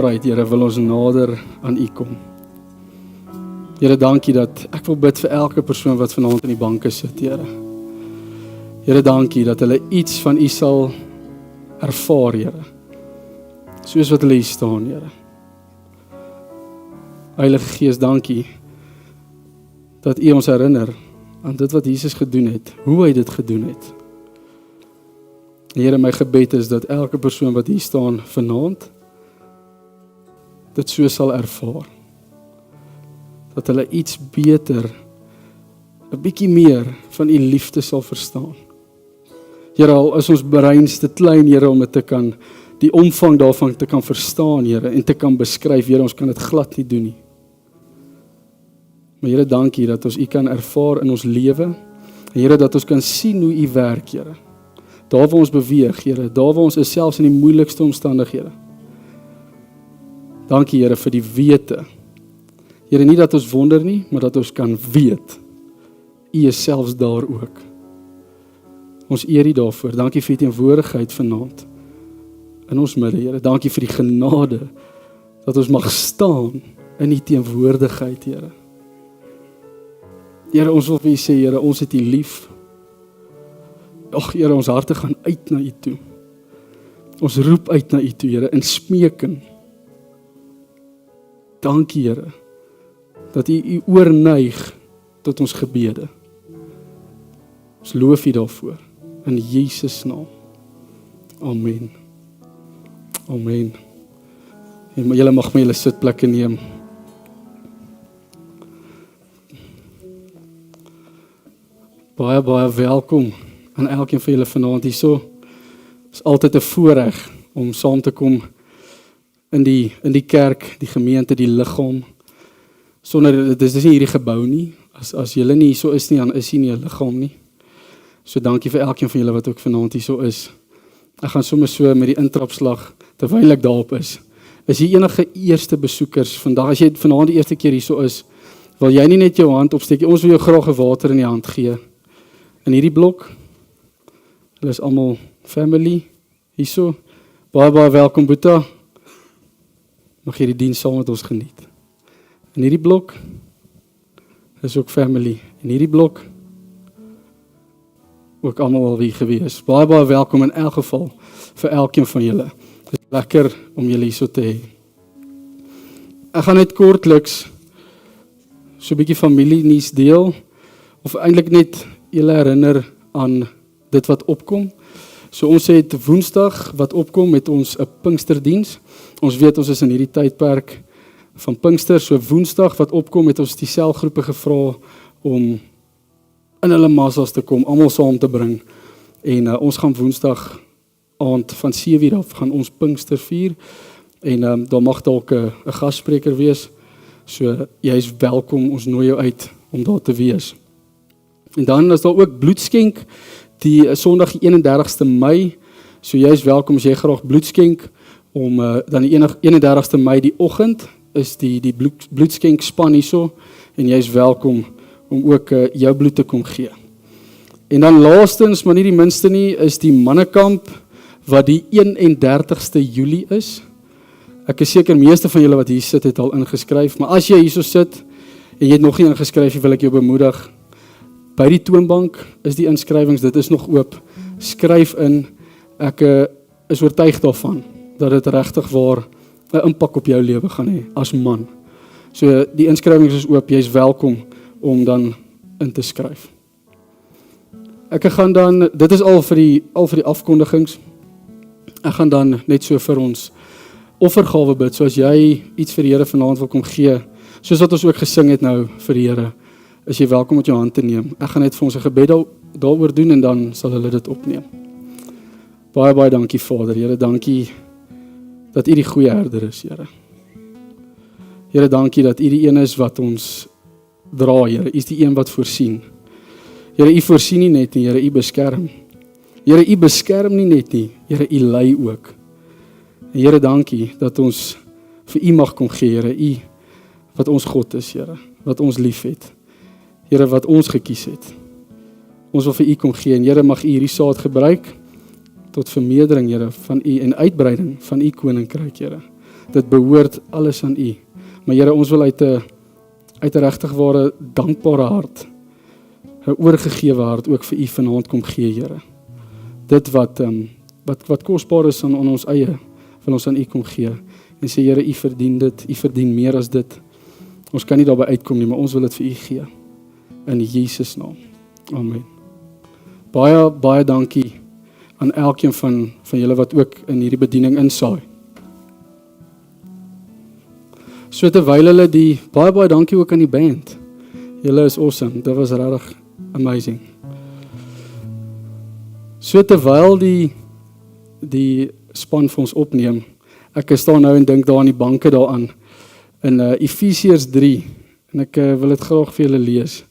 right, Here, wil ons nader aan U kom. Here, dankie dat ek wil bid vir elke persoon wat vanaand in die banke sit, Here. Here, dankie dat hulle iets van U sal ervaar, Here. Soos wat hulle hier staan, Here. Heilige Gees, dankie dat U ons herinner aan dit wat Jesus gedoen het, hoe hy dit gedoen het. Here, my gebed is dat elke persoon wat hier staan vanaand, dit so sal ervaar. Dat hulle iets beter, 'n bietjie meer van U liefde sal verstaan. Here, al is ons breins te klein, Here, om dit te kan, die omvang daarvan te kan verstaan, Here, en te kan beskryf, Here, ons kan dit glad nie doen nie. Maar Here, dankie dat ons U kan ervaar in ons lewe, en Here, dat ons kan sien hoe U werk, Here. Daar waar ons beweeg, Here, daar waar ons is, selfs in die moeilikste omstandighede. Dankie, Here, vir die wete. Here, nie dat ons wonder nie, maar dat ons kan weet. U is selfs daar ook. Ons eer U daarvoor. Dankie vir die teenwoordigheid vanaand in ons midde, Here. Dankie vir die genade dat ons mag staan in die teenwoordigheid, Here. Here, ons wil vir U sê, Here, ons het U lief. Ag, Here, ons harte gaan uit na U toe. Ons roep uit na U toe, Here, in smeking. Dankie, Here, dat U oorneig tot ons gebede. Ons loof U daarvoor, in Jesus naam. Amen. Amen. En julle mag my julle sitplekke neem. Baie, baie welkom aan elkeen van julle vanaand hierso. Het is altyd 'n voorreg om saam te kom in die kerk, die gemeente, die liggaam. Sonder, dit is nie hierdie gebou nie. As julle nie hierso is nie, dan is hier nie 'n liggaam nie. So dankie vir elkeen van julle wat ook vanaand hierso is. Ek gaan sommer so met die intrapslag, terwyl ek daarop is. Is hier enige eerste besoekers vandag? As jy vanaand die eerste keer hierso is, wil jy nie net jou hand opsteek? Ons wil jou graag 'n water in die hand gee. In hierdie blok, hulle is almal family hierso. Baie, baie welkom, Boeta. Mag jy die diens saam met ons geniet. In hierdie blok is ook family. In hierdie blok ook almal al hier gewees. Baie, baie welkom in elk geval vir elkeen van julle. Dit is lekker om julle hierso te hê. Ek gaan net kortliks so 'n bietjie familienuus deel, of eintlik net julle herinner aan dit wat opkom. So ons het Woensdag wat opkom met ons 'n Pinksterdiens. Ons weet ons is in hierdie tydperk van Pinkster, so Woensdag wat opkom het ons die selgroepe gevra om in hulle massas te kom, almal saam te bring. En ons gaan Woensdag aand van 7:00 af gaan ons Pinkster vier. En daar mag dalk 'n gasspreker wees. So jy is welkom, ons nooi jou uit om daar te wees. En dan is daar ook bloedskenk die Sondag die 31ste Mei. So jy is welkom as jy graag bloed skenk om dan die 31ste Mei die oggend is die bloedskenk span hierso en jy is welkom om ook jou bloed te kom gee. En dan laastens, maar nie die minste nie, is die mannekamp wat die 31ste Julie is. Ek is seker meeste van julle wat hier sit het al ingeskryf, maar as jy hierso sit en jy het nog nie ingeskryf nie, wil ek jou bemoedig. By die toonbank is die inskrywings, dit is nog oop. Skryf in. Ek is oortuig daarvan dat dit regtig waar 'n impak op jou lewe gaan hê as man. So die inskrywings is oop, jy is welkom om dan in te skryf. Ek gaan dan, dit is al vir die afkondigings. Ek gaan dan net so vir ons offergawe bid, so as jy iets vir die Here vanaand wil kom gee, soos wat ons ook gesing het nou vir die Here, is jy welkom met jou hand te neem. Ek gaan net vir ons 'n gebed daaroor doen en dan sal hulle dit opneem. Baie, baie dankie Vader, Here, dankie dat U die goeie herder is, Here. Here, dankie dat U die een is wat ons dra, Here. U is die een wat voorsien. Here, U voorsien nie net nie, Here, U beskerm. Here, U beskerm nie net nie, Here, U lei ook. En Here, dankie dat ons vir U mag kom gee, Here, U wat ons God is, Here, wat ons lief het. Here, wat ons gekies het. Ons wil vir U kom gee en Here, mag U hierdie saad gebruik tot vermeerdering, Here, van U en uitbreiding van U koninkryk, Here. Dit behoort alles aan U. Maar Here, ons wil uit 'n regtig ware dankbare hart, 'n oorgegewe hart ook vir U vanaand kom gee, Here. Dit wat kosbaar is aan ons eie, wil ons aan U kom gee. En sê, Here, U verdien dit, U verdien meer as dit. Ons kan nie daarby uitkom nie, maar ons wil dit vir U gee. In Jesus naam. Amen. Baie dankie aan elkeen van julle wat ook in hierdie bediening insaai. So terwyl hulle baie dankie ook aan die band. Julle is awesome, dit was regtig amazing. So terwyl die span vir ons opneem, ek staan nou en dink daar aan die banke daaraan, in Efesiërs 3, en ek wil dit graag vir julle lees.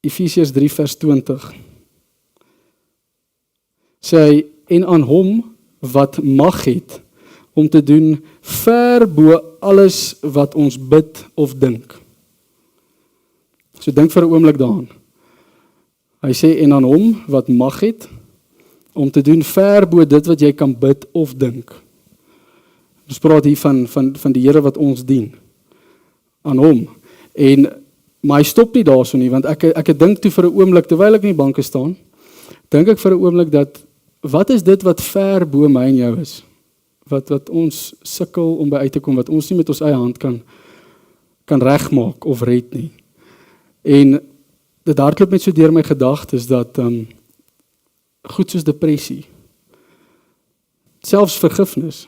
Efesiërs 3 vers 20. Sê hy, en aan hom wat mag het, om te doen ver bo alles wat ons bid of dink. So dink vir 'n oomblik daaraan. Hy sê, en aan hom wat mag het, om te doen ver bo dit wat jy kan bid of dink. Ons praat hier van die Here wat ons dien. Aan hom. Maar hy stop nie daarso nie, want ek dink toe vir 'n oomblik, terwyl ek in die banke staan, dink ek vir 'n oomblik dat, wat is dit wat ver bo my en jou is? Wat ons sukkel om by uit te kom, wat ons nie met ons eie hand kan regmaak of red nie. En dit hardloop net so deur my gedagtes dat goed soos depressie, selfs vergifnis,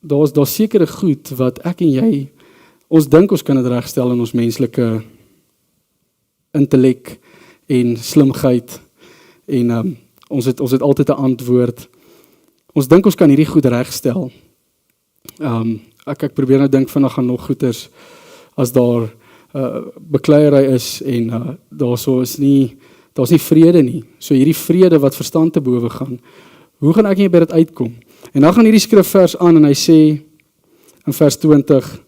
daar's sekere goed wat ek en jy, ons dink ons kan dit regstel in ons menslike intellek en slimheid en ons het altyd 'n antwoord. Ons dink ons kan hierdie goed regstel. Ek probeer nou dink van, gaan nog goeders, as daar bekleierery is en daar's nie vrede nie. So hierdie vrede wat verstand te bowe gaan, hoe gaan ek nie by dit uitkom? En dan gaan hierdie skrifvers aan en hy sê in vers 20,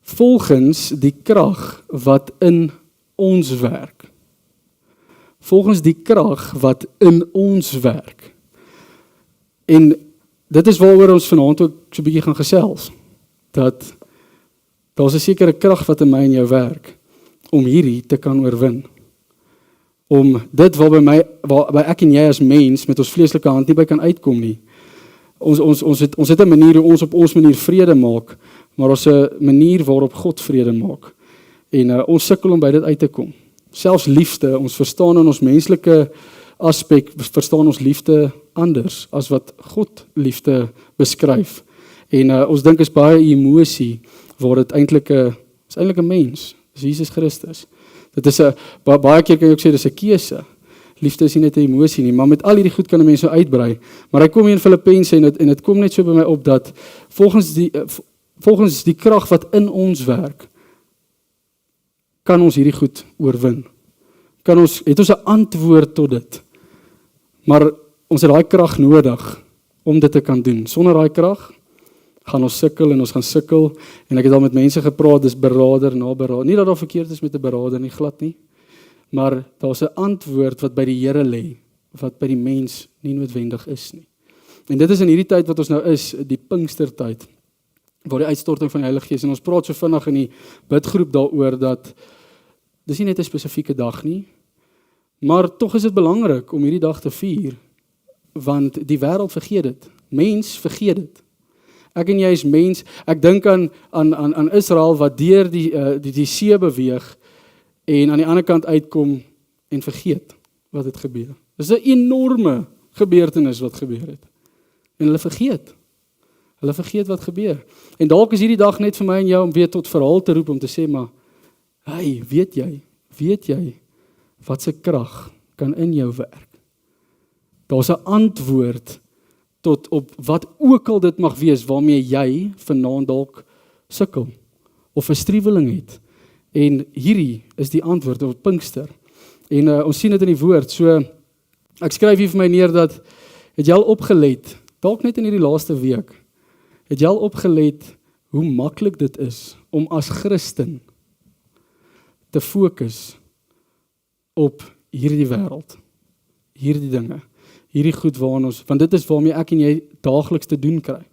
volgens die krag wat in ons werk. Volgens die krag wat in ons werk. En dit is waaroor ons vanaand ook so 'n bietjie gaan gesels. Dat daar's 'n sekere krag wat in my en jou werk, om hierdie te kan oorwin. Om dit waar ek en jy as mens met ons vleeslike hand nie by kan uitkom nie. Ons het 'n manier hoe ons op ons manier vrede maak, maar ons 'n manier waarop God vrede maak. En ons sukkel om by dit uit te kom. Selfs liefde, ons verstaan in ons menslike aspek, verstaan ons liefde anders as wat God liefde beskryf. En ons dink is baie emosie, waar dit eintlik 'n mens, is Jesus Christus. Dit is baie keer kan jy ook sê, dis 'n keuse. Liefde is nie net 'n emosie nie, maar met al hierdie goed kan 'n mens so uitbrei. Maar hy kom hier in Filippense en dit kom net so by my op dat volgens die krag wat in ons werk, kan ons hierdie goed oorwin. Het ons 'n antwoord tot dit. Maar ons het daai krag nodig om dit te kan doen. Sonder daai krag gaan ons sukkel en ons gaan sukkel. En ek het al met mense gepraat, dis beraader na beraader. Nie dat daar verkeerd is met 'n beraader nie, glad nie. Maar daar's 'n antwoord wat by die Here lê, wat by die mens nie noodwendig is nie. En dit is in hierdie tyd wat ons nou is, die Pinkstertyd, waar die uitstorting van die Heilige Gees, en ons praat so vinnig in die bidgroep daaroor, dat dis nie net 'n spesifieke dag nie, maar tog is dit belangrik om hierdie dag te vier, want die wêreld vergeet dit. Mens vergeet dit. Ek en jy is mens. Ek dink aan Israel wat deur die see beweeg en aan die ander kant uitkom en vergeet wat het gebeur. Dis 'n enorme gebeurtenis wat gebeur het. En hulle vergeet. Hulle vergeet wat gebeur. En dalk is hierdie dag net vir my en jou om weer tot verhaal te roep om te sê, maar hey, weet jy wat se krag kan in jou werk? Daar's 'n antwoord tot op wat ook al dit mag wees waarmee jy vanaand dalk sukkel of 'n struweling het. En hierdie is die antwoord op Pinkster. En ons sien dit in die woord. So ek skryf hier vir my neer dat het jy al opgelet, dalk net in hierdie laaste week, het jy al opgelet hoe maklik dit is om as Christen te fokus op hierdie wêreld, hierdie dinge. hierdie goed waaraan ons, want dit is waarmee ek en jy daagliks te doen kry.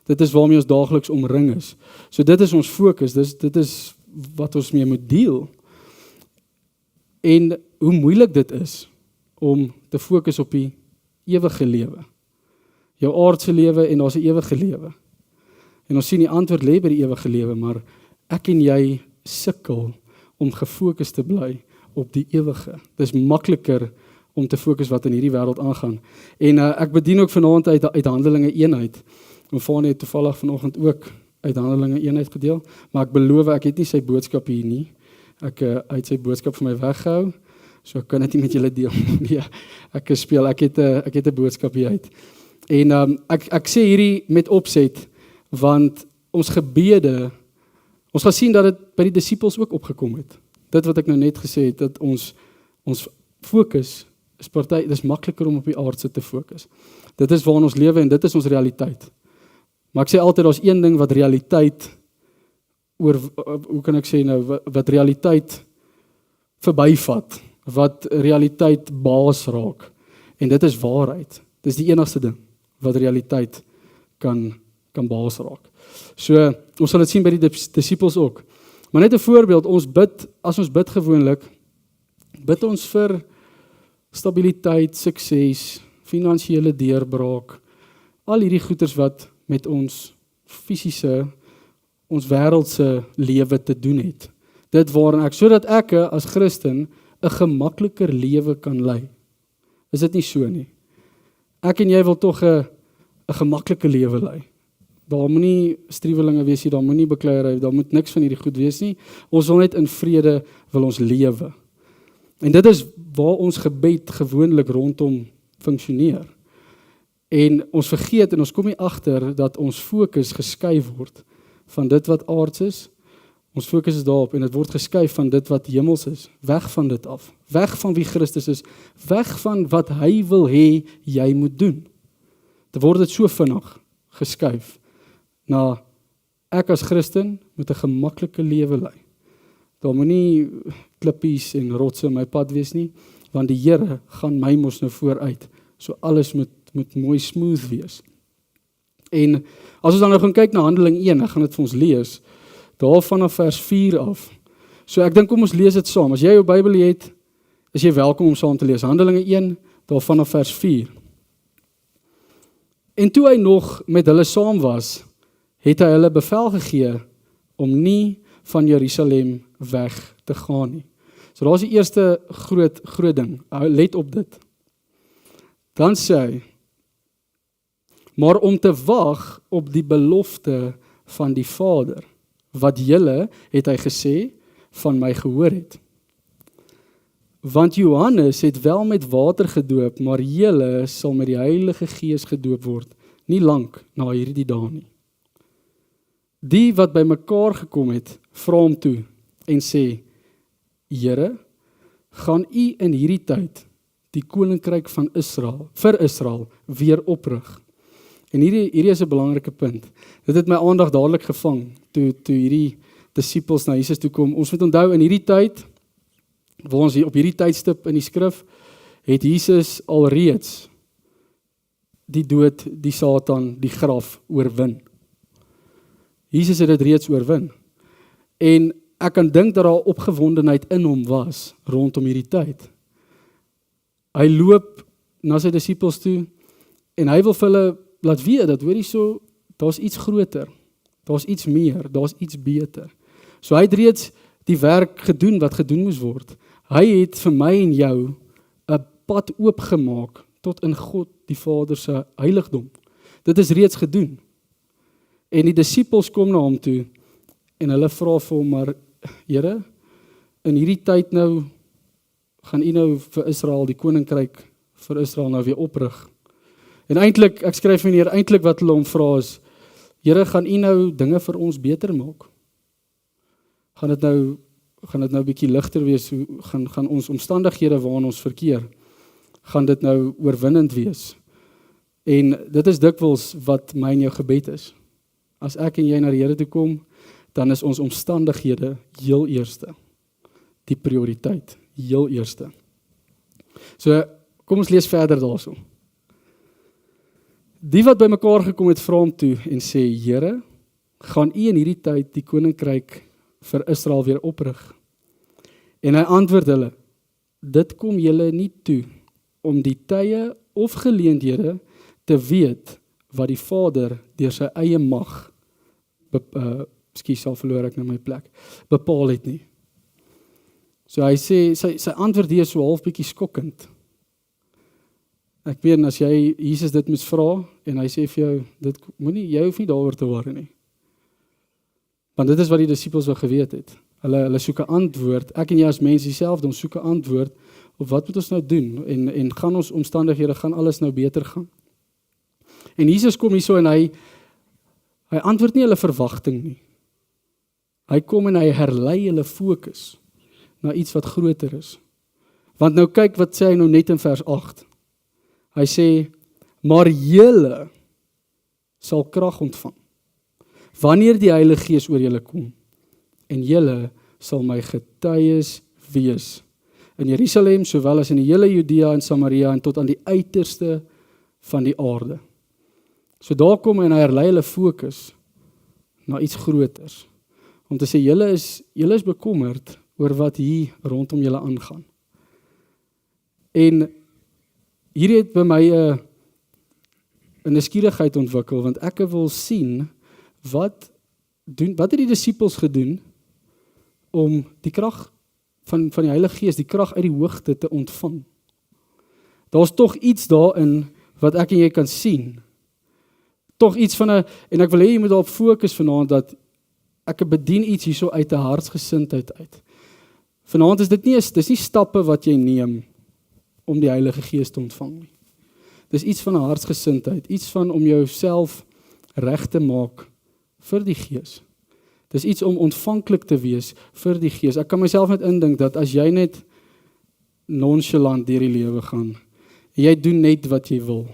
Dit is waarmee ons daagliks omring is. So dit is ons fokus, dit is wat ons mee moet deel. En hoe moeilik dit is om te fokus op die ewige lewe. Jou aardse lewe en daar's 'n ewige lewe. En ons sien die antwoord lê by die ewige lewe, maar ek en jy sukkel om gefokus te bly op die ewige. Dis makliker om te fokus wat in hierdie wêreld aangaan. En ek bedien ook vanaand uit Handelinge 1 uit. En Fanie het toevallig vanoggend ook uit Handelinge 1 uitgedeel, maar ek beloof ek het nie sy boodskap hier nie. Ek het sy boodskap vir my weggehou, so ek kan dit nie met julle deel nie. Ek het 'n boodskap hier uit. En ek sê hierdie met opset, want ons gebede, ons gaan sien dat dit by die disippels ook opgekom het. Dit wat ek nou net gesê het, dat ons fokus is dis makliker om op die aardse te fokus. Dit is waarin ons lewe en dit is ons realiteit. Maar ek sê altyd, daar's een ding wat realiteit hoe kan ek sê nou, wat realiteit verbyvat, wat realiteit baas raak. En dit is waarheid. Dit is die enigste ding wat realiteit kan baas raak. So, ons sal dit sien by die disippels ook. Maar net 'n voorbeeld, as ons bid gewoonlik, bid ons vir stabiliteit, sukses, finansiële deurbraak, al hierdie goeders wat met ons fisiese, ons wêreldse lewe te doen het. Dit waarin sodat ek as Christen 'n gemakliker lewe kan lei. Is dit nie so nie? Ek en jy wil tog 'n gemaklike lewe lei. Daar moet nie striwelinge wees nie, daar moet nie bekleierery, daar moet niks van hierdie goed wees nie. Ons wil net in vrede wil ons lewe. En dit is waar ons gebed gewoonlik rondom funksioneer. En ons vergeet en ons kom nie agter dat ons fokus geskuif word van dit wat aards is. Ons fokus is daarop en dit word geskuif van dit wat hemels is, weg van dit af, weg van wie Christus is, weg van wat hy wil hê jy moet doen. Dan word dit so vinnig geskuif na ek as Christen moet 'n gemaklike lewe lei. Daar moet nie klippies en rotse in my pad wees nie, want die Here gaan my mos nou vooruit. So alles moet mooi smooth wees. En as ons dan nou gaan kyk na Handeling 1, ek gaan dit vir ons lees, daar vanaf vers 4 af. So ek dink kom ons lees dit saam. As jy jou Bybel het, is jy welkom om saam te lees. Handelinge 1, daar vanaf vers 4. En toe hy nog met hulle saam was, het hy hulle bevel gegee om nie van Jerusalem weg te gaan nie. So daar is die eerste groot ding. Let op dit. Dan sê hy, maar om te wag op die belofte van die Vader, wat julle, het hy gesê, van my gehoor het. Want Johannes het wel met water gedoop, maar julle sal met die Heilige Gees gedoop word, nie lank na hierdie dae nie. Die wat by mekaar gekom het, vra hom toe en sê, Here, gaan u in hierdie tyd die koninkryk van vir Israel weer oprig? En hierdie is 'n belangrike punt. Dit het my aandag dadelik gevang, toe hierdie disippels na Jesus toe kom. Ons moet onthou, in hierdie tyd, waar ons op hierdie tydstip in die skrif, het Jesus alreeds die dood, die Satan, die graf oorwin. Jesus het dit reeds oorwin. En ek kan dink dat daar opgewondenheid in hom was, rondom hierdie tyd. Hy loop na sy disippels toe, en hy wil vir hulle laat weet, dat hoorie so, daar's iets groter, daar's iets meer, daar's iets beter. So hy het reeds die werk gedoen, wat gedoen moes word. Hy het vir my en jou 'n pad oopgemaak, tot in God die Vader se heiligdom. Dit is reeds gedoen. En die disippels kom na hom toe, en hulle vra vir hom, maar Here, in hierdie tyd nou, gaan u nou vir Israel, die koninkryk vir Israel nou weer oprig. En eintlik, ek skryf meneer, eintlik wat hulle hom vra is, Here, gaan u nou dinge vir ons beter maak? Gaan dit nou bietjie ligter wees, gaan ons omstandighede waarin ons verkeer, gaan dit nou oorwinnend wees? En dit is dikwels wat my en jou gebed is. As ek en jy na die Here toe kom, dan is ons omstandighede heel eerste. Die prioriteit, heel eerste. So, kom ons lees verder daarso. Die wat bymekaar gekom het, vra hom toe en sê, Here, gaan U in hierdie tyd die koninkryk vir Israel weer oprig? En hy antwoord hulle, dit kom julle nie toe, om die tye of geleenthede te weet, wat die Vader deur sy eie mag, sal verloor ek nou my plek, bepaal het nie. So hy sê, sy antwoord hier is so half bietjie skokkend. Ek weet, as jy Jesus dit moes vra, en hy sê vir jou, jy hoef nie daaroor te worry nie. Want dit is wat die disippels wou geweet het. Hulle soek 'n antwoord, ek en jy as mens dieselfde, ons soek 'n antwoord, op wat moet ons nou doen, en gaan ons omstandighede, gaan alles nou beter gaan. En Jesus kom hierso en hy antwoord nie hulle verwagting nie. Hy kom en hy herlei hulle fokus na iets wat groter is. Want nou kyk wat sê hy nou net in vers 8. Hy sê, maar julle sal krag ontvang, wanneer die Heilige Gees oor julle kom, en julle sal my getuies wees, in Jerusalem, sowel as in die hele Judea en Samaria, en tot aan die uiterste van die aarde. So daar kom en hy herlei hulle fokus na iets groters, om te sê, julle is bekommerd oor wat hier rondom julle aangaan. En hier het by my 'n nuuskierigheid ontwikkel, want ek wil sien, wat het die disippels gedoen, om die krag van die Heilige Gees, die krag uit die hoogte te ontvang. Daar's tog iets daarin, wat ek en jy kan sien. Tog iets van en ek wil hê jy moet daarop fokus vanaand, dat ek bedien iets hierso uit 'n hartsgesindheid uit. Vanaand is dis nie stappe wat jy neem, om die Heilige Gees te ontvang nie. Dis iets van 'n hartsgesindheid, iets van om jouself reg te maak vir die Gees. Dis iets om ontvanklik te wees vir die Gees. Ek kan myself net indink dat as jy net nonchalant deur die lewe gaan, en jy doen net wat jy wil,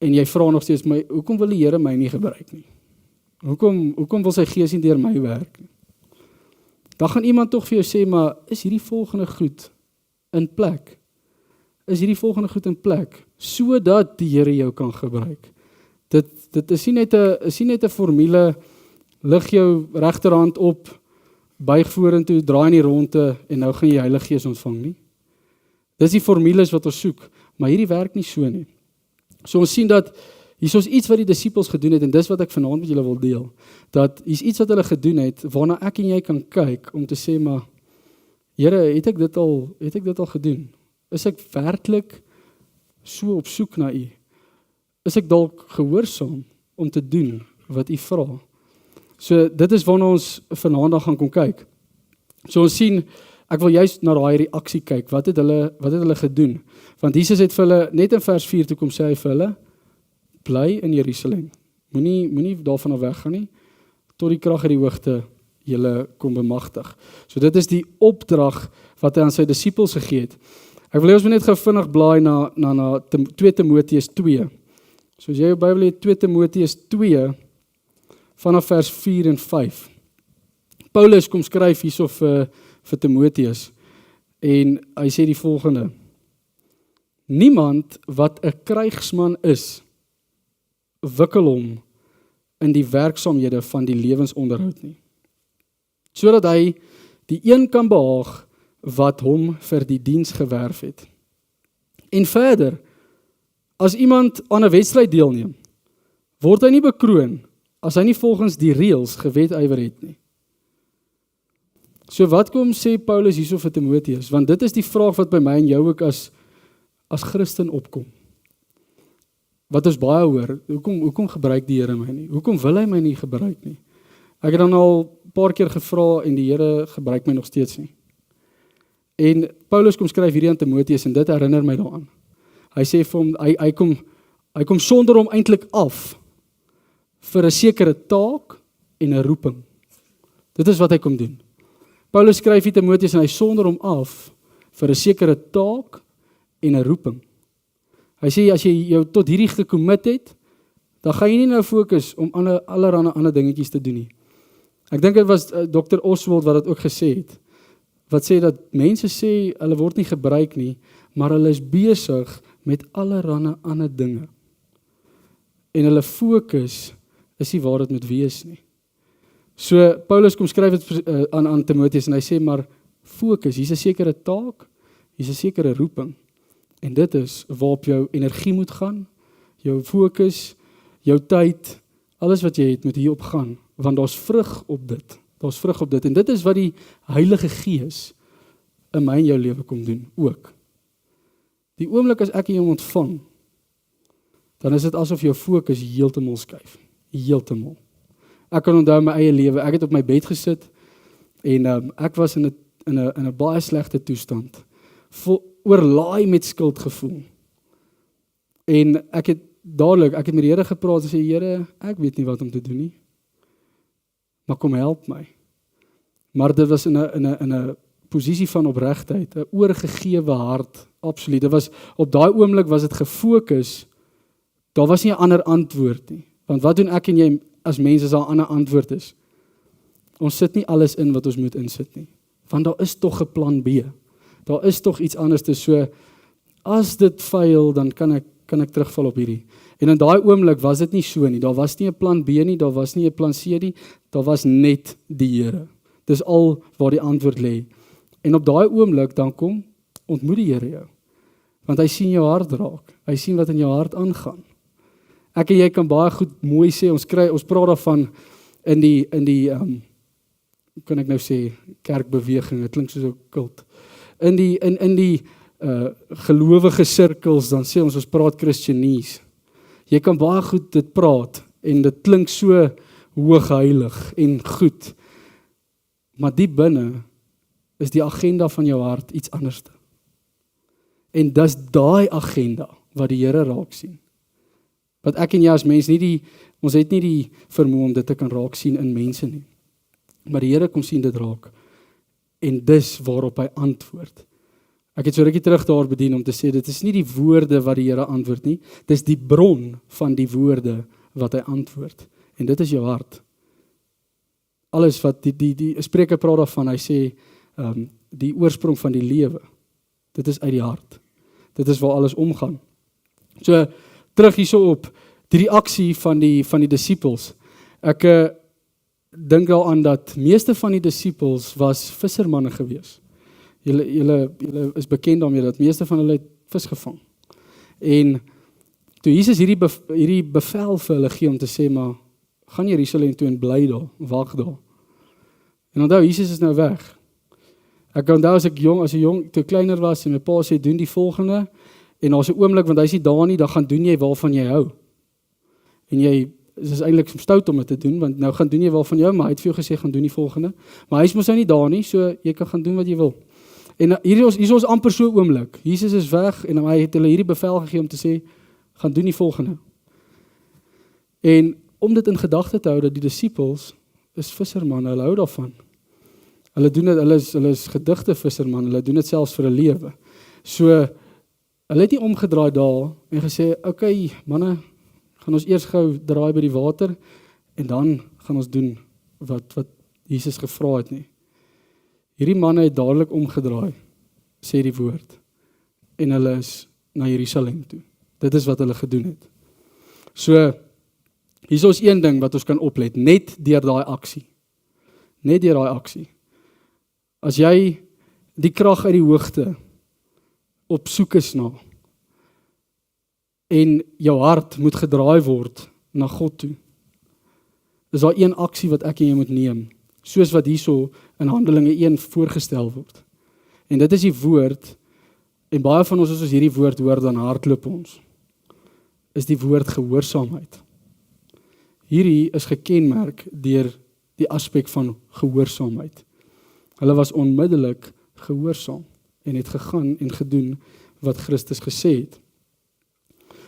en jy vra nog steeds, hoekom wil die Here my nie gebruik nie? Hoekom wil sy Gees nie deur my werk nie? Dan gaan iemand tog vir jou sê, maar is hierdie volgende goed in plek? Is hierdie volgende goed in plek, sodat die Here jou kan gebruik? Dit is nie net 'n formule, lig jou regterhand op, buig vorentoe, draai in die ronde, en nou gaan jy die Heilige Gees ontvang nie. Dis die formules wat ons soek, maar hierdie werk nie so nie. So ons sien dat, hier is iets wat die disippels gedoen het, en dis wat ek vanaand met julle wil deel, dat hier is iets wat hulle gedoen het, waarna ek en jy kan kyk, om te sê, maar, Here, het ek dit al gedoen? Is ek werklik so op soek na U? Is ek dalk gehoorsaam om te doen wat U vra? So dit is waarna ons vanaand gaan kom kyk. So ons sien, ek wil juist na daai reaksie kyk, wat het hulle gedoen? Want Jesus het vir hulle, net in vers 4 toe kom sê hy vir hulle, bly in Jerusalem. Moenie daarvan af weggaan nie, tot die krag uit die hoogte julle kom bemagtig. So dit is die opdrag wat hy aan sy disippels gegee het. Ek wil hê ons moet net gou vinnig blaai na 2 Timoteus 2. So as jy jou Bybel het, 2 Timoteus 2, vanaf vers 4 en 5. Paulus kom skryf hierso vir Timoteus, en hy sê die volgende, niemand wat 'n krygsman is, wikkel hom in die werksaamhede van die lewensonderhoud nie, sodat hy die een kan behaag wat hom vir die diens gewerf het. En verder, as iemand aan 'n wedstryd deelneem, word hy nie bekroon as hy nie volgens die reëls gewedywer het nie. So wat kom sê Paulus hierso vir Timoteus? Want dit is die vraag wat by my en jou ook as Christen opkom. Wat ons baie hoor, hoekom gebruik die Here my nie? Hoekom wil hy my nie gebruik nie? Ek het dan al 'n paar keer gevra en die Here gebruik my nog steeds nie. En Paulus kom skryf hierdie aan Timoteus en dit herinner my daaraan. Hy sê vir hom, hy kom sonder hom eintlik af vir 'n sekere taak en 'n roeping. Dit is wat hy kom doen. Paulus skryf vir Timoteus en hy sonder hom af vir 'n sekere taak en 'n roeping. Hy sê, as jy jou tot hierdie gekommit het, dan gaan jy nie nou fokus om allerhande ander dingetjies te doen nie. Ek dink dit was Dr. Oswald wat dit ook gesê het, wat sê dat mense sê, hulle word nie gebruik nie, maar hulle is besig met allerlei ander dinge. En hulle fokus is nie waar dit moet wees nie. So, Paulus kom skryf dit aan Timotheus en hy sê, maar fokus, hier's 'n sekere taak, hier's 'n sekere roeping. En dit is waarop jou energie moet gaan, jou fokus, jou tyd, alles wat jy het moet hierop gaan, want daar's vrug op dit. Daar's vrug op dit. En dit is wat die Heilige Gees in my en jou lewe kom doen, ook. Die oomblik as ek hom ontvang, dan is dit asof jou fokus heeltemal skuif. Heeltemal. Ek kan onthou my eie lewe, ek het op my bed gesit, en ek was in 'n baie slegte toestand, oorlaai met skuldgevoel. En ek het met die Here gepraat en sê, Here, ek weet nie wat om te doen nie, maar kom help my. Maar dit was in 'n posisie van opregtheid, 'n oorgegewe hart, absoluut. Dit was, op daai oomblik was dit gefokus, daar was nie 'n ander antwoord nie. Want wat doen ek en jy as mense as daar 'n ander antwoord is? Ons sit nie alles in wat ons moet insit nie. Want daar is tog 'n plan B. Daar is tog iets anders te so, as dit fail, dan kan ek terugval op hierdie. En in daai oomblik was dit nie so nie. Daar was nie 'n plan B nie, daar was nie 'n plan C nie, daar was net die Here. Dis al waar die antwoord lê. En op daai oomblik dan ontmoet die Here jou. Want hy sien jou hart raak. Hy sien wat in jou hart aangaan. Ek en jy kan baie goed mooi sê, ons praat daarvan in die hoe kan ek nou sê, kerkbeweging, dit klink soos 'n kult. In die gelowige sirkels, dan sê ons praat Christianese. Jy kan baie goed dit praat, en dit klink so hoogheilig en goed. Maar diep binne is die agenda van jou hart iets anders. En dis daai agenda wat die Here raak sien. Wat ek en jy as mens ons het nie die vermoë om dit te kan raak sien in mense nie. Maar die Here kom sien dit raak. En dis waarop hy antwoord. Ek het so rukkie terug daar bedien om te sê, dit is nie die woorde wat die Here antwoord nie, dis die bron van die woorde wat hy antwoord. En dit is jou hart. Alles wat die Spreker praat daarvan, hy sê, die oorsprong van die lewe, dit is uit die hart. Dit is waar alles omgaan. So, terug hierso op, die reaksie van die disippels. Ek dink daaraan dat meeste van die disippels was vissermanne gewees. Julle is bekend daarmee dat meeste van hulle het vis gevang. En toe Jesus hierdie bevel vir hulle gee om te sê, maar gaan Jerusalem toe en bly daar, wag daar. En onthou, Jesus is nou weg. Ek onthou as ek toe kleiner was en my pa sê, doen die volgende, en daar's 'n oomblik, want hy sê daar nie, dan gaan doen jy waarvan jy hou. En jy, dit is eintlik stout om dit te doen, want nou gaan doen jy waarvan jy hou, maar hy het vir jou gesê, gaan doen die volgende. Maar hy is mos nou nie daar nie, so jy kan gaan doen wat jy wil. En hier is ons amper so oomblik. Jesus is weg, en hy het hulle hierdie bevel gegee om te sê, gaan doen die volgende. En om dit in gedagte te hou, dat die disippels is vissermanne, hulle hou daarvan. Hulle doen dit, hulle is gedigte visserman, hulle doen dit selfs vir 'n lewe. So, hulle het nie omgedraai daar en gesê, okay, manne, gaan ons eers gou draai by die water en dan gaan ons doen wat Jesus gevra het nie. Hierdie manne het dadelik omgedraai, sê die woord, en hulle is na Jerusalem toe. Dit is wat hulle gedoen het. So, hier is ons een ding wat ons kan oplet, net deur daai aksie. Net deur daai aksie. As jy die krag uit die hoogte op soek is na, en jou hart moet gedraai word na God toe, is daar een aksie wat ek en jy moet neem, soos wat hierso in Handelinge 1 voorgestel word. En dit is die woord, en baie van ons as ons hierdie woord hoor, dan hardloop ons, is die woord gehoorsaamheid. Hierdie is gekenmerk deur die aspek van gehoorsaamheid. Hulle was onmiddellik gehoorsaam en het gegaan en gedoen wat Christus gesê het.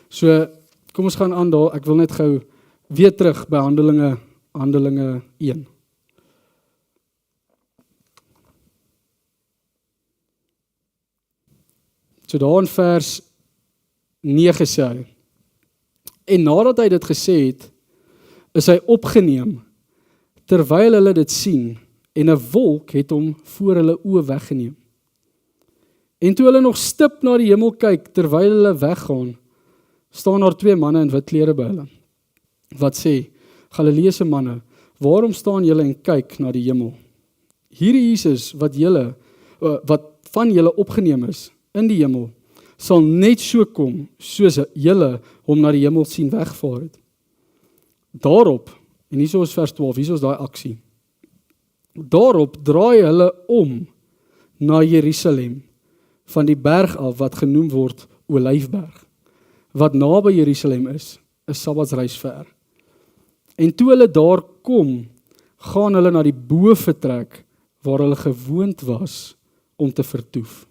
So, kom ons gaan aan daar, ek wil net gou weer terug by Handelinge 1. So daar in vers 9 sê hy, en nadat hy dit gesê het, is hy opgeneem, terwyl hulle dit sien, en 'n wolk het hom voor hulle oë weggeneem. En toe hulle nog stip na die hemel kyk, terwyl hulle weggaan, staan daar 2 manne in wit klere by hulle, wat sê, Galileese manne, waarom staan julle en kyk na die hemel? Hierdie Jesus, wat van julle opgeneem is, in die hemel, sal net so kom, soos julle hom na die hemel sien wegvaar het. Daarop, en hier is vers 12, hier is daai aksie, daarop draai hulle om na Jerusalem, van die berg af wat genoem word Olyfberg, wat naby Jerusalem is 'n Sabbatsreis ver. En toe hulle daar kom, gaan hulle na die bovertrek waar hulle gewoond was om te vertoef.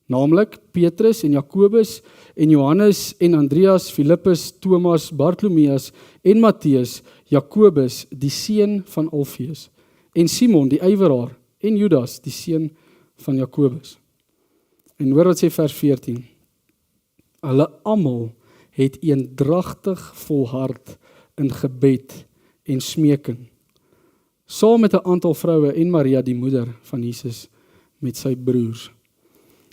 Naamlik Petrus en Jakobus en Johannes en Andreas, Filippus, Thomas, Bartolomeus en Matteus, Jakobus, die seun van Alfeus, en Simon, die ywerhaar, en Judas, die seun van Jakobus. En hoor wat sê vers 14. Hulle almal het eendragtig volhard in gebed en smeking, saam met 'n aantal vroue en Maria, die moeder van Jesus, met sy broers.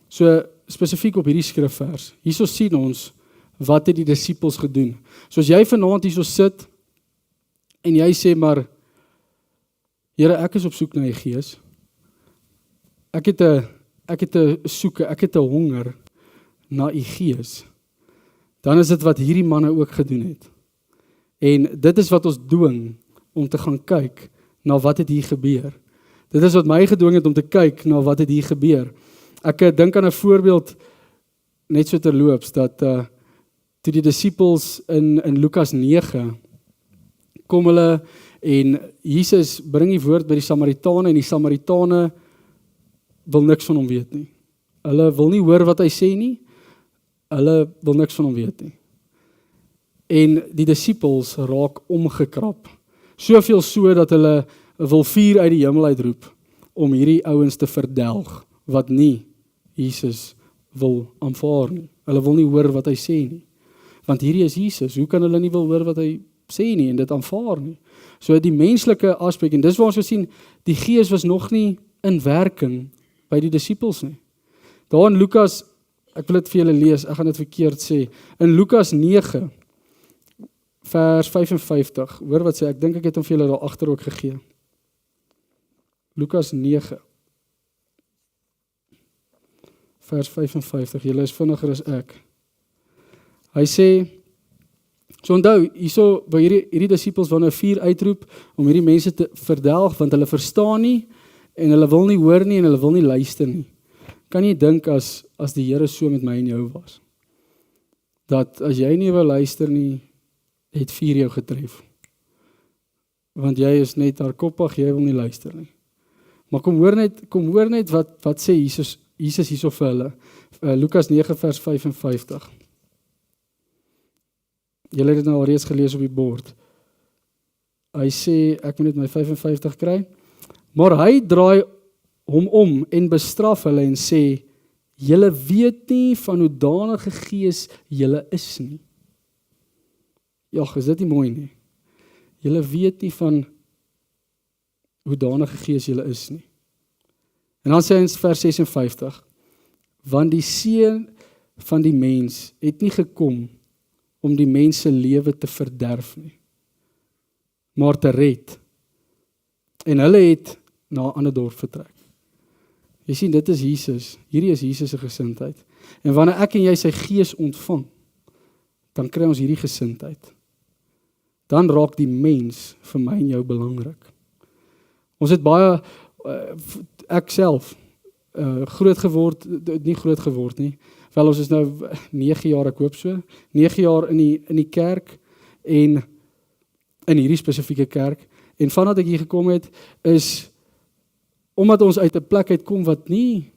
So spesifiek op hierdie skrifvers, hierso sien ons, wat het die disippels gedoen? So as jy vanaand hierso sit, en jy sê maar, Here, ek is op soek na die Gees, ek het 'n soeke, ek het 'n honger na u Gees, dan is dit wat hierdie manne ook gedoen het. En dit is wat ons dwing om te gaan kyk na wat het hier gebeur. Dit is wat my gedwing het om te kyk na wat het hier gebeur. Ek dink aan 'n voorbeeld net so terloops dat toe die disippels in Lukas 9 kom hulle en Jesus bring die woord by die Samaritane en die Samaritane wil niks van hom weet nie. Hulle wil nie hoor wat hy sê nie. Hulle wil niks van hom weet nie. En die disippels raak omgekrap. Soveel so dat hulle wil vuur uit die hemel uitroep om hierdie ouens te verdelg wat nie Jesus wil aanvaar nie. Hulle wil nie hoor wat hy sê nie. Want hierdie is Jesus. Hoe kan hulle nie wil hoor wat hy sê nie en dit aanvaar nie? So die menslike aspek, en dis waar ons sien, die Gees was nog nie in werking by die disippels nie. Daar in Lukas, ek wil dit vir julle lees, ek gaan dit verkeerd sê, in Lukas 9, vers 55, hoor wat sê, ek dink ek het hom vir julle daar agter ook gegee. Lukas 9, vers 55, julle is vinniger as ek. Hy sê, so onthou, hierso, by hierdie disippels wil nou vuur uitroep, om hierdie mense te verdelg, want hulle verstaan nie, en hulle wil nie hoor nie, en hulle wil nie luister nie. Kan jy dink as die Here so met my en jou was? Dat as jy nie wil luister nie, het vuur jou getref. Want jy is net hardkoppig, jy wil nie luister nie. Maar kom hoor net wat sê Jesus hierso vir hulle. Lukas 9 vers 55. Julle het dit nou al reeds gelees op die bord. Hy sê, ek moet net my 55 kry. Maar hy draai hom om en bestraf hulle en sê, julle weet nie van hoe danige gees julle is nie. Ja, is dit nie mooi nie? Julle weet nie van hoe danige gees julle is nie. En dan sê hy in vers 56, want die Seun van die mens het nie gekom om die mens se lewe te verderf nie, maar te red. En hulle het na 'n ander dorp vertrek. Jy sien, dit is Jesus. Hierdie is Jesus se gesindheid. En wanneer ek en jy sy Gees ontvang, dan kry ons hierdie gesindheid. Dan raak die mens vir my en jou belangrik. Ons het baie, ek self, groot geword, nie groot geword nie, wel ons is nou 9 jaar, ek hoop so, 9 jaar in die kerk, en in hierdie spesifieke kerk, en vandat ek hier gekom het, is, omdat ons uit 'n plek uitkom wat nie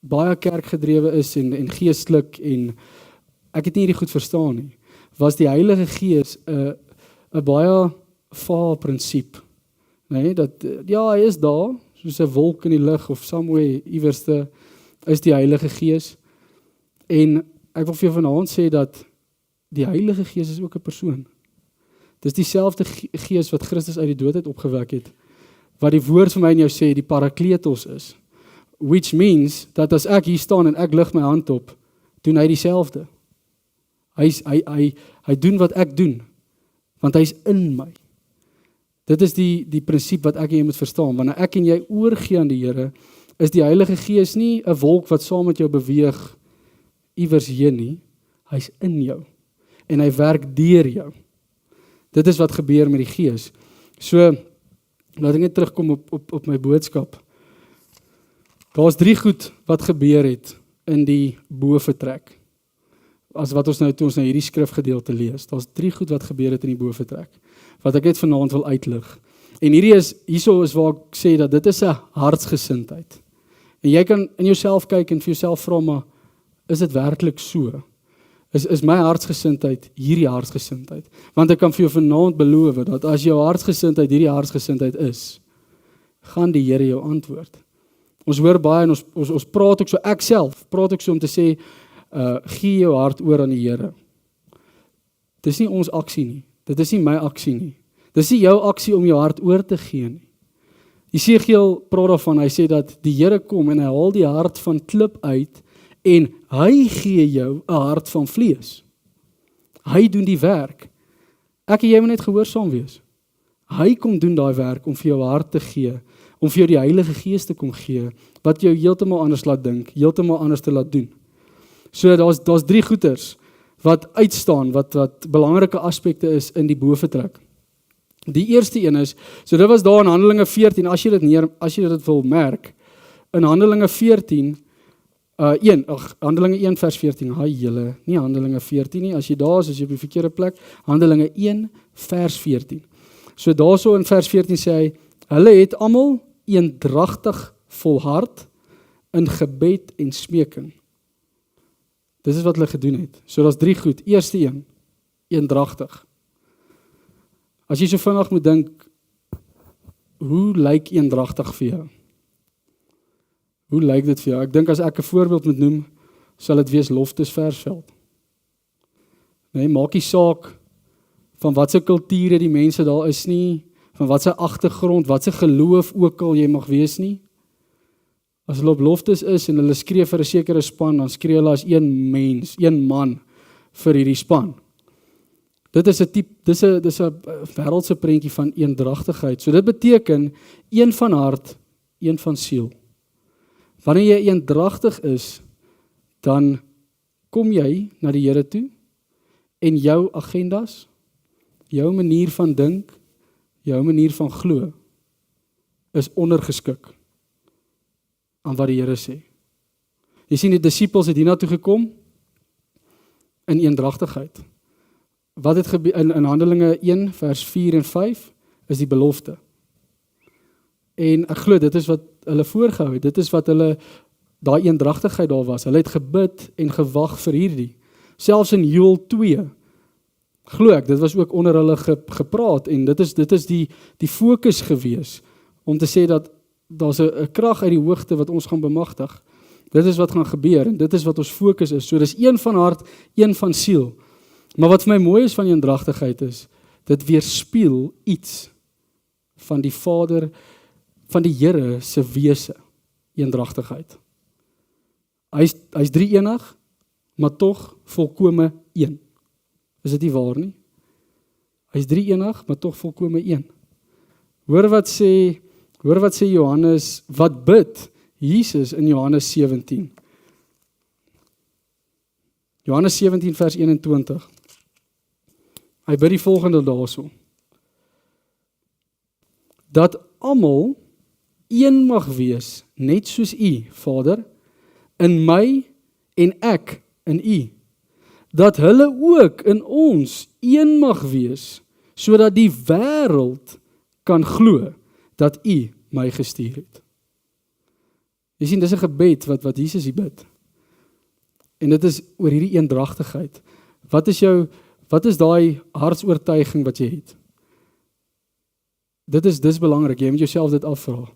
baie kerkgedrewe is, en geestelik, en ek het nie hierdie goed verstaan nie, was die Heilige Gees 'n baie vaal prinsip. Nee, dat, ja, hy is daar, soos 'n wolk in die lug, of somewhere iewerste, is die Heilige Gees. En ek wil vir jou vanaand sê dat die Heilige Gees is ook 'n persoon. Dis dieselfde Gees wat Christus uit die dood uit opgewek het, wat die woord vir my en jou sê, die Parakletos is, which means, dat as ek hier staan en ek lig my hand op, doen hy dieselfde. Hy doen wat ek doen, want hy is in my. Dit is die prinsip wat ek en jy moet verstaan. Wanneer ek en jy oorgee aan die Here, is die Heilige Gees nie 'n wolk wat saam met jou beweeg iewers heen nie. Hy's in jou en hy werk deur jou. Dit is wat gebeur met die Gees. So, laat ek net terugkom op my boodskap. Daar's 3 goed wat gebeur het in die bovertrek. As wat ons nou toe ons nou hierdie skrifgedeelte lees. Daar's 3 goed wat gebeur het in die bovertrek, wat ek net vanaand wil uitlig. En hierso is waar ek sê dat dit is 'n hartsgesindheid. En jy kan in jouself kyk en vir jouself vra, maar is dit werklik so? Is my hartsgesindheid hierdie hartsgesindheid? Want ek kan vir jou vanaand beloof dat as jou hartsgesindheid hierdie hartsgesindheid is, gaan die Here jou antwoord. Ons hoor baie en ons praat ook so, ek self praat ook so om te sê, gee jou hart oor aan die Here. Dis nie ons aksie nie. Dit is nie my aksie nie. Dis nie jou aksie om jou hart oor te gee nie. Jesegiel praat daarvan, hy sê dat die Here kom en hy haal die hart van klip uit en hy gee jou 'n hart van vlees. Hy doen die werk. Ek en jy moet net gehoorsaam wees. Hy kom doen daai werk om vir jou hart te gee, om vir jou die Heilige Gees te kom gee, wat jou heeltemal anders laat dink, heeltemal anders te laat doen. So daar's 3 goeters wat uitstaan, wat belangrike aspekte is in die bovertrek. Die eerste een is, so dit was daar in Handelinge 14, as jy dit wil merk, in Handelinge 14, Handelinge 1 vers 14, nie Handelinge 14 nie, as jy daar is, as jy op die verkeerde plek, Handelinge 1 vers 14. So daarso in vers 14 sê hy, hulle het almal eendragtig volhard in gebed en smeking. Dis is wat hulle gedoen het. So daar's 3 goed. Eerste een, eendragtig. As jy so vinnig moet dink, hoe lyk eendragtig vir jou? Hoe lyk dit vir jou? Ek dink as ek 'n voorbeeld moet noem, sal dit wees Loftus Versveld. Nee, maak nie saak van wat se kulture die mense daar is nie, van wat se agtergrond, wat se geloof ook al jy mag wees nie. As hulle op Loftus is en hulle skree vir 'n sekere span, dan skree hulle as een mens, een man vir hierdie span. Dit is 'n wêreldse prentjie van eendragtigheid. So dit beteken een van hart, een van siel. Wanneer jy eendragtig is, dan kom jy na die Here toe en jou agendas, jou manier van dink, jou manier van glo is ondergeskik aan wat die Here sê. Jy sien die disippels het hiernatoe gekom in eendragtigheid. Wat het gebeur in Handelinge 1 vers 4 en 5 is die belofte. En ek glo dit is wat hulle voorgehou het. Dit is wat hulle daai eendragtigheid daar was. Hulle het gebid en gewag vir hierdie. Selfs in Joel 2 glo ek, dit was ook onder hulle gepraat en dit is die fokus gewees om te sê dat daar's 'n krag uit die hoogte wat ons gaan bemagtig. Dit is wat gaan gebeur en dit is wat ons fokus is. So dis een van hart, een van siel. Maar wat vir my mooi is van eendragtigheid is, dit weerspieël iets van die Vader, van die Here se wese, eendragtigheid. Hy's drie-enig, maar tog volkome een. Is dit nie waar nie? Hy's drie-enig, maar tog volkome een. Hoor wat sê Johannes, wat bid Jesus in Johannes 17. Johannes 17 vers 21. Hy bid die volgende daarso. Dat almal een mag wees, net soos U, Vader, in my en ek in U. Dat hulle ook in ons een mag wees, sodat die wêreld kan glo dat U my gestuur het. Jy sien, dis 'n gebed wat Jesus hier bid. En dit is oor hierdie eendragtigheid. Wat is daai hartsoortuiging wat jy het? Dis belangrik, jy moet jouself dit afvra.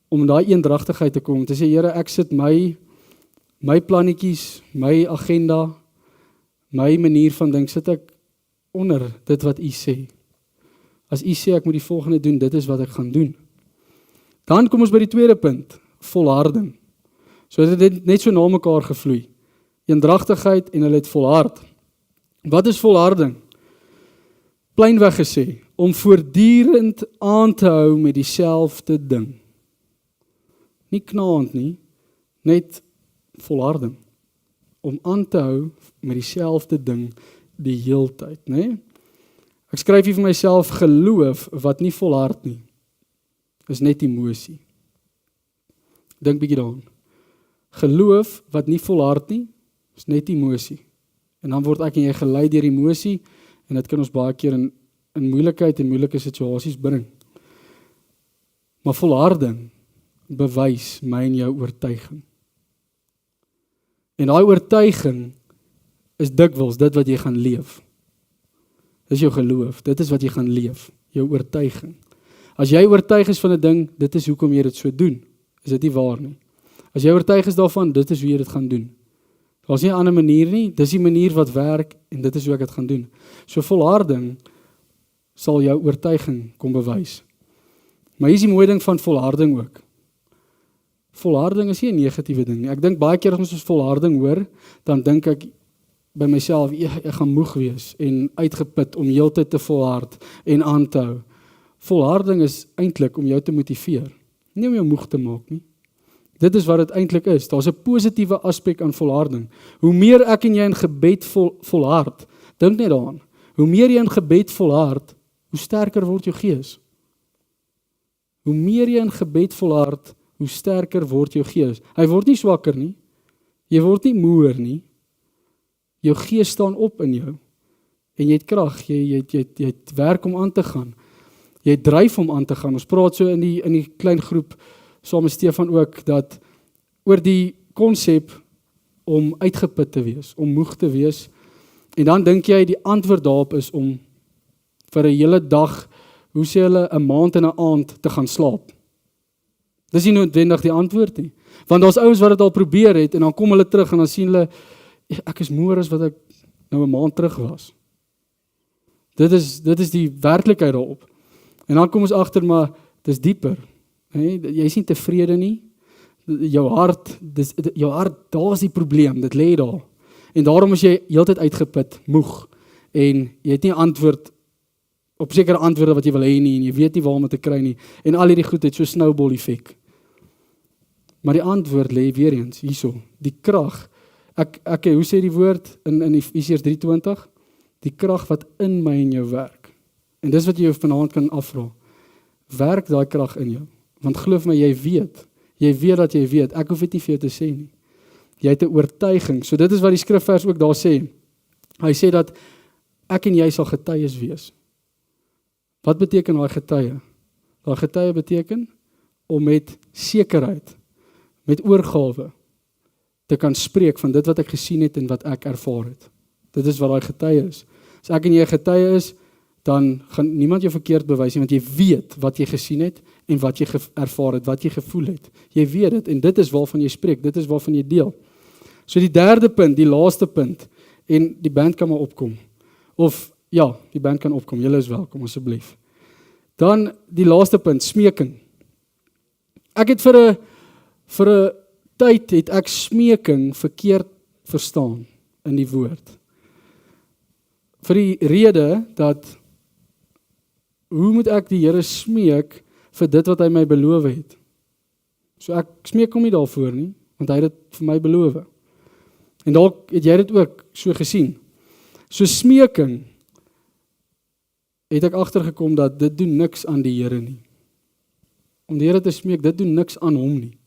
Om in daai eendragtigheid te kom, te sê, Here, ek sit my plannetjies, my agenda, my manier van dink, sit ek onder dit wat U sê. As U sê, ek moet die volgende doen, dit is wat ek gaan doen. Dan kom ons by die tweede punt, volharding. So dit het net so na mekaar gevloei. Eendragtigheid en hulle het volhard. Wat is volharding? Plainweg gesê, om voortdurend aan te hou met dieselfde ding. Nie knaand nie, net volharding. Om aan te hou met dieselfde ding die heeltyd, né? Ek skryf hier vir myself, geloof wat nie volhard nie, is net emosie. Dink bietjie daaraan. Geloof wat nie volhard nie, is net emosie. En dan word ek en jy gelei deur emosie, en dit kan ons baie keer in moeilikheid en moeilike situasies bring. Maar volharding bewys my en jou oortuiging. En daai oortuiging is dikwels dit wat jy gaan leef. Dis jou geloof, dit is wat jy gaan leef, jou oortuiging. As jy oortuig is van 'n ding, dit is hoekom jy dit so doen, is dit nie waar nie. As jy oortuig is daarvan, dit is hoe jy dit gaan doen. Daar's nie 'n ander manier nie, dis die manier wat werk, en dit is hoe ek dit gaan doen. So volharding sal jou oortuiging kom bewys. Maar hier is die mooi ding van volharding ook. Volharding is nie 'n negatiewe ding nie. Ek dink baie keer as ons volharding hoor, dan dink ek by myself, ek gaan moeg wees en uitgeput om heeltyd te volhard en aan te hou. Volharding is eintlik om jou te motiveer, nie om jou moeg te maak nie. Dit is wat dit eintlik is. Daar's 'n positiewe aspek aan volharding. Hoe meer ek en jy in gebed volhard, dink net daaraan. Hoe meer jy in gebed volhard, hoe sterker word jou gees. Hoe meer jy in gebed volhard, hoe sterker word jou gees. Hy word nie swakker nie. Jy word nie moeër nie. Jou gees staan op in jou. En jy het krag, jy het werk om aan te gaan. Jy dryf om aan te gaan. Ons praat so in die klein groep saam met Stefan ook, dat oor die konsep om uitgeput te wees, om moeg te wees, en dan dink jy die antwoord daarop is om vir 'n hele dag, hoe sê hulle, 'n maand en 'n aand te gaan slaap. Dis nie noodwendig die antwoord nie, want daar's ouens wat dit al probeer het, en dan kom hulle terug en dan sien hulle, ek is moeër as wat ek nou 'n maand terug was. Dit is die werklikheid daarop. En dan kom ons agter, maar dis dieper. Jy is nie tevrede nie. Jou hart, daar is die probleem, dit lê daar. En daarom is jy heeltyd uitgeput, moeg. En jy het nie antwoord op sekere antwoorde wat jy wil hê nie, en jy weet nie waar om te kry nie. En al hierdie goed het so snowball effek. Maar die antwoord lê weer eens hierso, die krag. Hoe sê die woord in Efesiërs 3:20? Die krag wat in my en jou werk. En dis wat jy vanaand kan afvra. Werk daai krag in jou. Want geloof my, jy weet dat jy weet, ek hoef dit nie vir jou te sê nie. Jy het 'n oortuiging, so dit is wat die skrifvers ook daar sê. Hy sê dat ek en jy sal getuies wees. Wat beteken daai getuie? Daai getuie beteken om met sekerheid, met oorgawe, te kan spreek van dit wat ek gesien het en wat ek ervaar het. Dit is wat daai getuie is. As ek en jy getuie is, dan gaan niemand jou verkeerd bewys nie, want jy weet wat jy gesien het en wat jy ervaar het, wat jy gevoel het. Jy weet dit, en dit is waarvan jy spreek, dit is waarvan jy deel. So die derde punt, die laaste punt, en die band kan maar opkom. Of, ja, die band kan opkom, julle is welkom, asseblief. Dan die laaste punt, smeking. Ek het vir 'n tyd het ek smeking verkeerd verstaan in die woord. Vir die rede dat, hoe moet ek die Here smeek vir dit wat hy my beloof het? So ek smeek hom nie daarvoor nie, want hy het dit vir my beloof. En dalk het jy dit ook so gesien. So smeking, het ek agtergekom dat dit doen niks aan die Here nie. Om die Here te smeek, dit doen niks aan hom nie.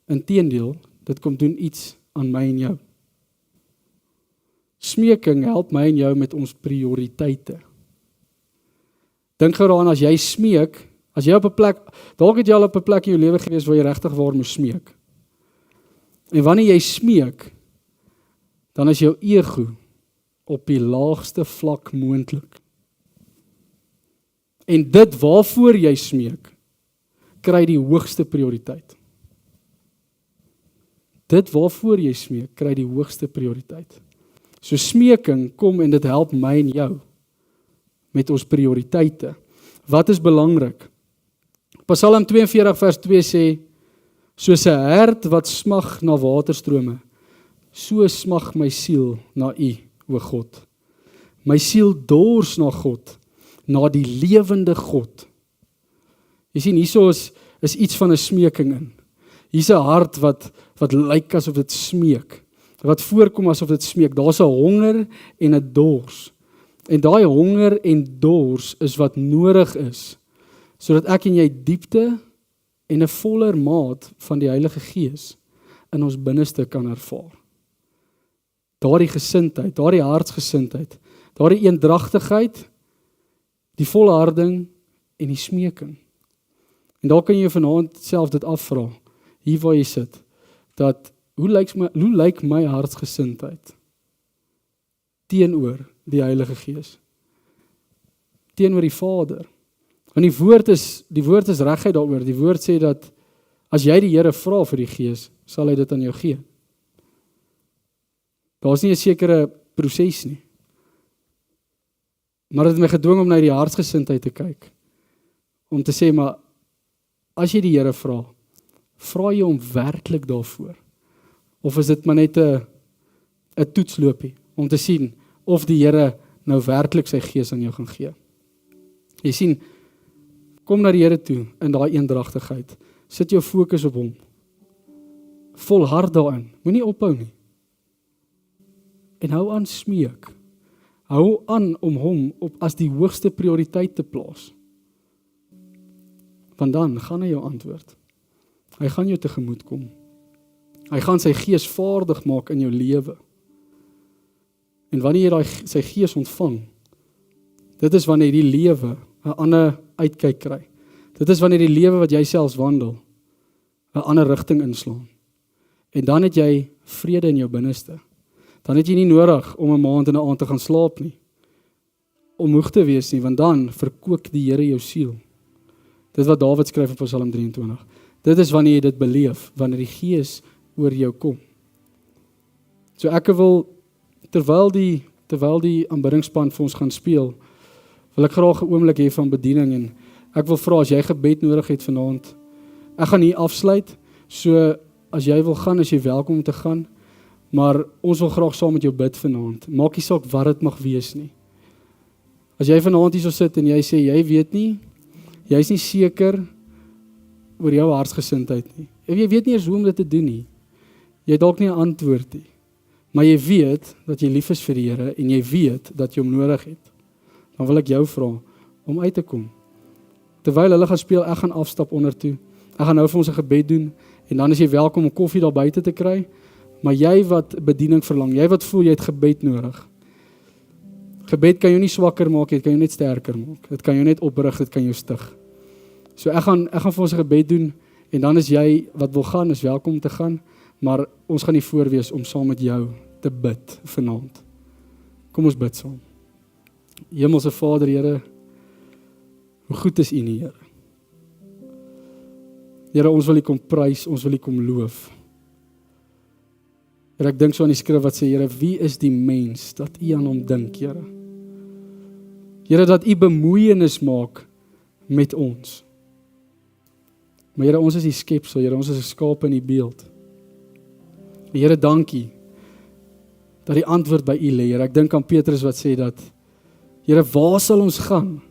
Inteendeel, dit kom doen iets aan my en jou. Smeking help my en jou met ons prioriteite. Dink gou daaraan, as jy smeek, as jy op 'n plek, dalk het jy al op 'n plek in jou lewe gewees waar jy regtig waar moes smeek. En wanneer jy smeek, dan is jou ego op die laagste vlak moontlik. En dit waarvoor jy smeek, kry die hoogste prioriteit. Dit waarvoor jy smeek, kry die hoogste prioriteit. So smeking kom en dit help my en jou met ons prioriteite. Wat is belangrik? Psalm 42 vers 2 sê, Soos 'n hert wat smag na waterstrome, so smag my siel na U, o God. My siel dors na God, na die lewende God. Jy sien, hierso is iets van 'n smeking in. Hier's 'n hart wat lyk asof dit smeek, wat voorkom asof dit smeek. Daar's 'n honger en 'n dors. En daai honger en dors is wat nodig is, sodat ek en jy diepte en 'n voller maat van die Heilige Gees in ons binneste kan ervaar. Daardie gesindheid, daardie hartsgesindheid, daardie eendragtigheid, die volharding en die smeking. En daar kan jy vanaand self dit afvra, hier waar jy sit, dat hoe lyk my hartsgesindheid teenoor die Heilige Gees, teenoor die Vader? Want die woord is reguit daaroor. Die woord sê dat as jy die Here vra vir die Gees, sal hy dit aan jou gee. Daar's nie 'n sekere proses nie. Maar dit het my gedwing om na die hartsgesindheid te kyk. Om te sê, maar as jy die Here vra jy hom werklik daarvoor? Of is dit maar net 'n toetsloopie om te sien of die Here nou werklik sy Gees aan jou gaan gee? Jy sien, kom na die Here toe in daai eendragtigheid. Sit jou fokus op hom. Volhard daarin. Moenie ophou nie. En hou aan smeek. Hou aan om hom as die hoogste prioriteit te plaas. Want dan gaan hy jou antwoord. Hy gaan jou tegemoet kom. Hy gaan sy Gees vaardig maak in jou lewe. En wanneer jy sy Gees ontvang, dit is wanneer die lewe 'n ander uitkyk kry. Dit is wanneer die lewe wat jy selfs wandel 'n ander rigting inslaan. En dan het jy vrede in jou binneste. Dan het jy nie nodig om 'n maand en 'n aand te gaan slaap nie, om moeg te wees nie, want dan verkoop die Here jou siel. Dit wat Dawid skryf in Psalm 23. Dit is wanneer jy dit beleef, wanneer die Gees oor jou kom. So ek wil, terwyl die aanbiddingspan vir ons gaan speel, wil ek graag 'n oomblik hê van bediening, en ek wil vra as jy gebed nodig het vanaand. Ek gaan hier afsluit, so as jy wil gaan, is jy welkom om te gaan, maar ons wil graag saam met jou bid vanaand. Maak nie saak wat dit mag wees nie. As jy vanaand hier so sit en jy sê, jy weet nie, jy is nie seker oor jou hartsgesindheid nie. Jy weet nie eens hoe om dit te doen nie. Jy het dalk nie 'n antwoord nie. Maar jy weet dat jy lief is vir die Here en jy weet dat jy hom nodig het. Dan wil ek jou vra om uit te kom. Terwyl hulle gaan speel, ek gaan afstap onder toe. Ek gaan nou vir ons 'n gebed doen en dan is jy welkom om koffie daar buite te kry. Maar jy wat bediening verlang, jy wat voel jy het gebed nodig. Gebed kan jou nie swakker maak, dit kan jou net sterker maak. Dit kan jou net oprig, dit kan jou stig. So ek gaan vir ons 'n gebed doen en dan is jy wat wil gaan, is welkom om te gaan, maar ons gaan nie voorwees om saam met jou te bid vanaand. Kom ons bid saam. Hemelse Vader, Here, hoe goed is U nie, Here. Here, ons wil U kom prys, ons wil U kom loof. Here, ek dink so aan die skrif wat sê, Here, wie is die mens dat U aan hom dink, Here? Here, dat U bemoeienis maak met ons. Maar Here, ons is die skepsel, Here, ons is 'n skaap in U beeld. Here, dankie dat die antwoord by U lê, Here. Ek dink aan Petrus wat sê dat, Here, waar sal ons gaan?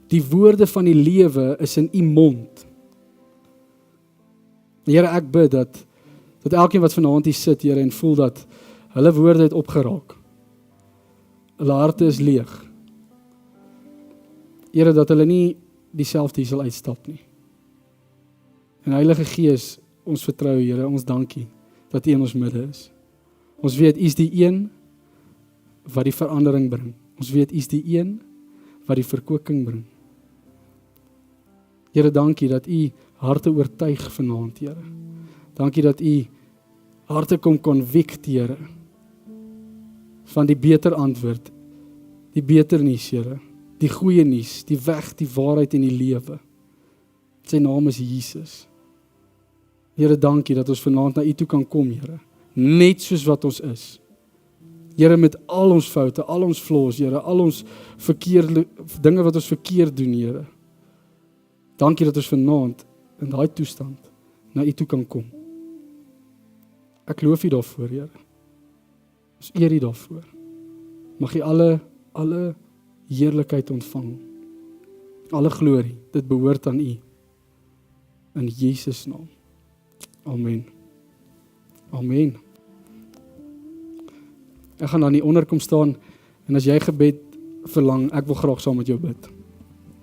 Die woorde van die lewe is in U mond. Here, ek bid dat elkeen wat vanaand hier sit, Here, en voel dat hulle woorde het opgeraak. Hulle harte is leeg. Here, dat hulle nie dieselfde hier sal uitstap nie. En Heilige Gees, ons vertrou, Here, ons dankie dat U in ons midde is. Ons weet, U is die een wat die verandering bring. Ons weet, U is die een wat die verkwikking bring. Here, dankie dat U harte oortuig vanaand, Here. Dankie dat U harte kom konvik, Here, van die beter antwoord, die beter nuus, Here, die goeie nuus, die weg, die waarheid en die lewe. Sy naam is Jesus. Here, dankie dat ons vanaand na U toe kan kom, Here, net soos wat ons is. Here, met al ons foute, al ons flaws, Here, al ons dinge wat ons verkeerd doen, Here. Dankie dat ons vanaand in daai toestand na U toe kan kom. Ek loof U daarvoor, Here. Ons eer U daarvoor. Mag U alle heerlikheid ontvang. Alle glorie, dit behoort aan U. In Jesus naam. Amen. Amen. Ek gaan dan hier onder kom staan, en as jy gebed verlang, ek wil graag saam met jou bid.